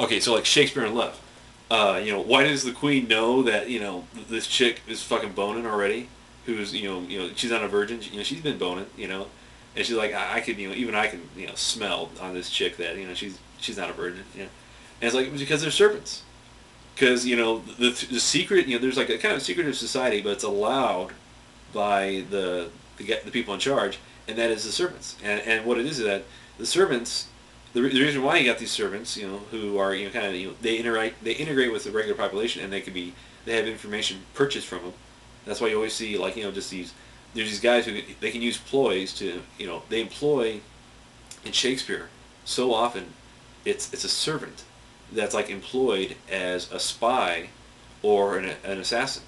Okay, so like Shakespeare in Love. Why does the queen know that this chick is fucking boning already? Who's she's not a virgin. She's been boning. And she's like, I could even I can smell on this chick that she's not a virgin. And it's like because they're serpents. Because the secret there's like a kind of secretive society, but it's allowed by the people in charge, and that is the servants. And what it is that the servants, the reason why you got these servants, who are kind of they integrate with the regular population, and they have information purchased from them. That's why you always see like just there's these guys who they can use ploys to they employ in Shakespeare so often it's a servant that's like employed as a spy or an assassin.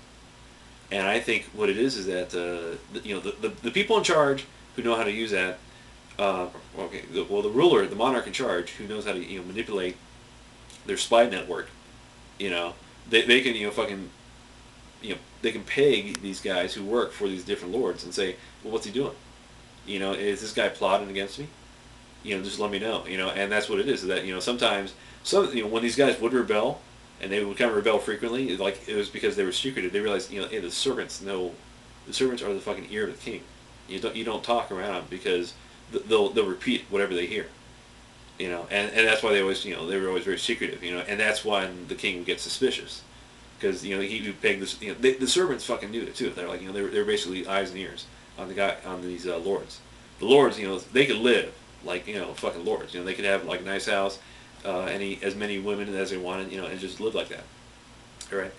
And I think what it is that the people in charge who know how to use that. The ruler, the monarch in charge, who knows how to manipulate their spy network. You know, they can fucking they can peg these guys who work for these different lords and say, well, what's he doing? Is this guy plotting against me? Just let me know. And that's what it is. That sometimes when these guys would rebel, and they would kind of rebel frequently, like it was because they were secretive. They realized hey, the servants know, the servants are the fucking ear of the king. You don't talk around because they'll repeat whatever they hear. And that's why they were always very secretive. And that's when the king would get suspicious, because he would peg this. The servants fucking knew it too. They're like they're basically eyes and ears on these lords. The lords they could live like fucking lords. They could have like a nice house, as many women as they wanted, and just live like that. All right.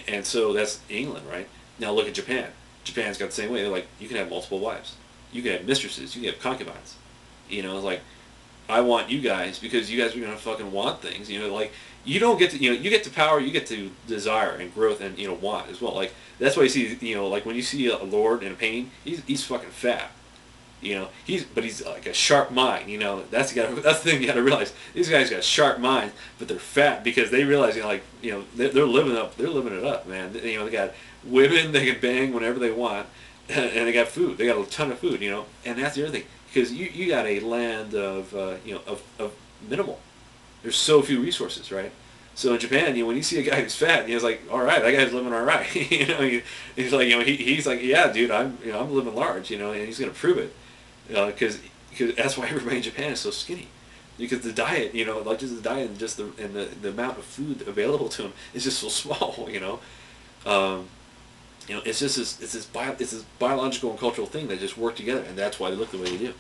And so that's England, right? Now look at Japan. Japan's got the same way. They're like, you can have multiple wives, you can have mistresses, you can have concubines. It's like, I want you guys because you guys are gonna fucking want things. Like you don't get to you get to power, you get to desire and growth and want as well. Like that's why you see like when you see a lord in a painting, he's fucking fat. He's like a sharp mind. That's the thing you got to realize. These guys got sharp minds, but they're fat because they realize they're living it up, man. They got women they can bang whenever they want, and they got food. They got a ton of food. And that's the other thing, because you got a land of of minimal. There's so few resources, right? So in Japan, when you see a guy who's fat, it's like, all right, that guy's living all right. He's like, he's like, yeah, dude, I'm living large, and he's gonna prove it, because that's why everybody in Japan is so skinny, because the diet, like just the diet and just the amount of food available to him is just so small, it's just this biological and cultural thing that just work together, and that's why they look the way they do.